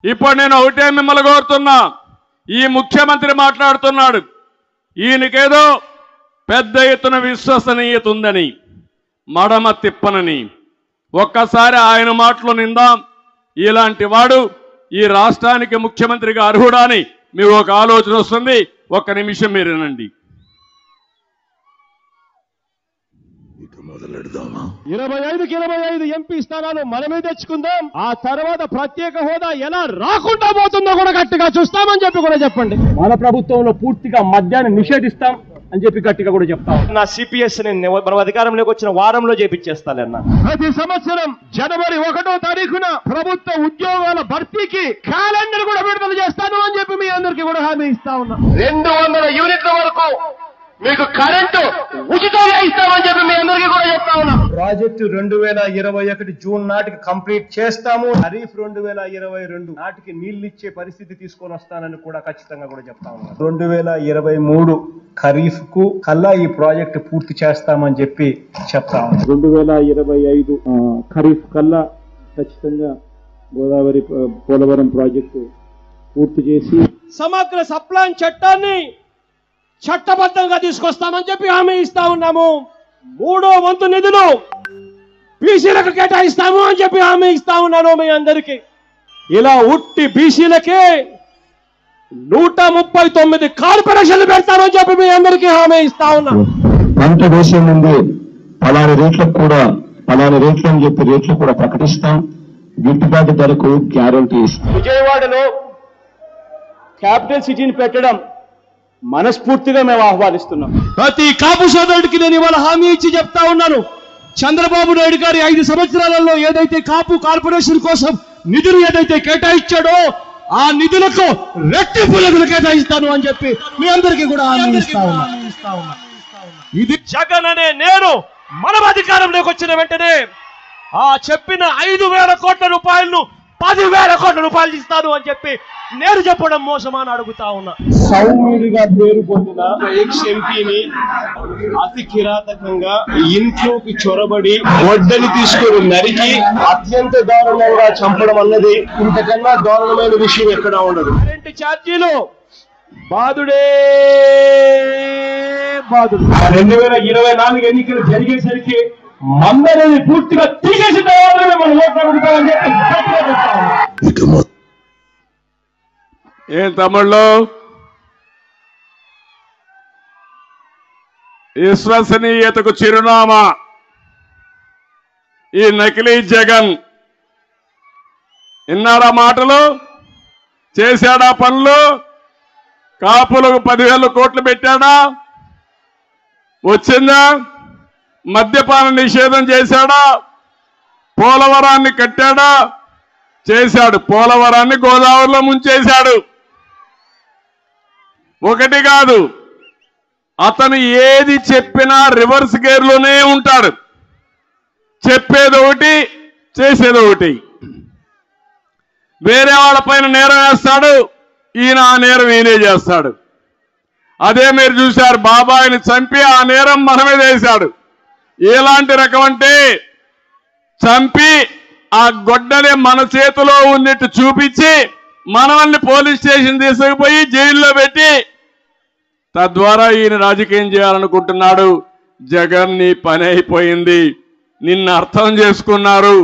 ఇప్పుడు నేను ఒకటే మిమ్మల్ని కోరుతున్నా, ఈ ముఖ్యమంత్రి మాట్లాడుతున్నాడు, ఈయనకేదో పెద్ద ఎత్తున విశ్వసనీయత ఉందని, మడమ తిప్పనని. ఒక్కసారి ఆయన మాటలు నిందాం. ఇలాంటి వాడు ఈ రాష్ట్రానికి ముఖ్యమంత్రిగా అర్హుడా అని మీకు ఒక ఆలోచన వస్తుంది. ఒక్క నిమిషం మీరు వినండి. 25కి 25 ఎంపీ స్థానాలు మనమే తెచ్చుకుందాం. ఆ తర్వాత ప్రత్యేక హోదా ఎలా రాకుండా పోతుందో కూడా గట్టిగా చూస్తామని చెప్పి కూడా చెప్పండి. మన ప్రభుత్వంలో పూర్తిగా మద్యాన్ని నిషేధిస్తాం అని చెప్పి గట్టిగా కూడా చెప్తాం. నా సిపిఎస్ మనం అధికారంలోకి వచ్చిన వారంలో చేపించేస్తానన్నా. ప్రతి సంవత్సరం జనవరి 1వ తారీఖున ప్రభుత్వ ఉద్యోగాల భర్తీకి క్యాలెండర్ కూడా విడుదల చేస్తాను అని చెప్పి మీ అందరికీ కూడా హామీ ఇస్తా ఉన్నా. 200 యూనిట్ల వరకు మీకు కరెంటు ఉచితంగా ఇస్తామని చెప్పి మీ అందరికీ కూడా చెప్తా ఉన్నాం. ప్రాజెక్టు 2021 జూన్ నాటికి కంప్లీట్ చేస్తాము. ఖరీఫ్ 2022 నాటికి నీళ్లు ఇచ్చే పరిస్థితి తీసుకొని వస్తానని కూడా ఖచ్చితంగా కూడా చెప్తా ఉన్నాం. 2023 ఖరీఫ్ కు కల్లా ఈ ప్రాజెక్టు పూర్తి చేస్తామని చెప్పి చెప్తా ఉన్నాం. 2025 ఖరీఫ్ కల్లా ఖచ్చితంగా గోదావరి పోలవరం ప్రాజెక్టు పూర్తి చేసి సమగ్ర సప్లాన్ చట్టాన్ని చట్టబద్ధంగా తీసుకొస్తామని చెప్పి హామీ ఇస్తా ఉన్నాము. 3వ వంతు నిధులు బీసీలకు కేటాయిస్తాము అని చెప్పి హామీ ఇస్తా ఉన్నాను మీ అందరికీ. ఇలా ఉట్టి బీసీలకే 139 కార్పొరేషన్లు పెడతామని చెప్పి మీ అందరికీ హామీ ఇస్తా ఉన్నాం. పంట వేసే ముందు పలాని రేట్లకు కూడా పలాని రేట్లు అని చెప్పి రేట్లు కూడా ప్రకటిస్తాం. గిట్టుబాటు ధరకు గ్యారంటీ ఇస్తాం. విజయవాడలో క్యాపిటల్ సిటీని పెట్టడం మనస్ఫూర్తిగా మేము ఆహ్వానిస్తున్నాం. ప్రతి కాపు సోదరుడికి నేను ఇవాళ హామీ ఇచ్చి చెప్తా ఉన్నాను. చంద్రబాబు నాయుడు గారి 5 సంవత్సరాలలో ఏదైతే కాపు కార్పొరేషన్ కోసం నిధులు ఏదైతే కేటాయించాడో ఆ నిధులకు రెట్టింపు నిధులు కేటాయిస్తాను అని చెప్పి మీ అందరికీ కూడా హామీ ఇస్తా ఉన్నా. ఇది జగన్ అనే నేను మనం అధికారంలోకి వచ్చిన వెంటనే ఆ చెప్పిన 5,000 కోట్ల రూపాయలను 10,000 కోట్ల రూపాయలు ఇస్తాను అని చెప్పి నేను చెప్పడం మోసమా అని అడుగుతా ఉన్నా. సౌమ్యుడిగా పేరు పొందిన ఎక్స్ ఎంపీని అతి కిరాతకంగా ఇంట్లోకి చొరబడి గొడ్డలి తీసుకొని నరికి అత్యంత దారుణంగా చంపడం అన్నది ఇంతకన్నా దారుణమైన విషయం ఎక్కడా ఉండదు. కరెంటు ఛార్జీలు బాధుడే బాధుడు. 2024 ఎన్నికలు జరిగేసరికి మందరిని పూర్తిగా తీసేసిన తర్వాత మనం ఓట్లు అడుగుతామని చెప్పి ఏం తమ్ముళ్ళు, విశ్వసనీయతకు చిరునామా ఈ నకిలీ జగన్. విన్నారా మాటలు? చేశాడా పనులు? కాపులకు 10,000 కోట్లు పెట్టాడా? వచ్చిందా? మద్యపాన నిషేధం చేశాడా? పోలవరాన్ని కట్టాడా? చేశాడు. పోలవరాన్ని గోదావరిలో ముంచేశాడు. ఒకటి కాదు, అతను ఏది చెప్పినా రివర్స్ గేర్లోనే ఉంటాడు. చెప్పేది ఒకటి, చేసేది ఒకటి. వేరే వాళ్ళపైన నేరం వేస్తాడు, ఈయన ఆ నేరం ఈయనే చేస్తాడు. అదే మీరు చూశారు, బాబాయిని చంపి ఆ నేరం మనమే చేశాడు. ఎలాంటి రకం అంటే చంపి ఆ గొడ్డనే మన చేతిలో ఉన్నట్టు చూపించి మనల్ని పోలీస్ స్టేషన్ తీసుకుపోయి జైల్లో పెట్టి తద్వారా ఈయన రాజకీయం చేయాలనుకుంటున్నాడు. జగన్ నీ పని అయిపోయింది, నిన్ను అర్థం చేసుకున్నారు.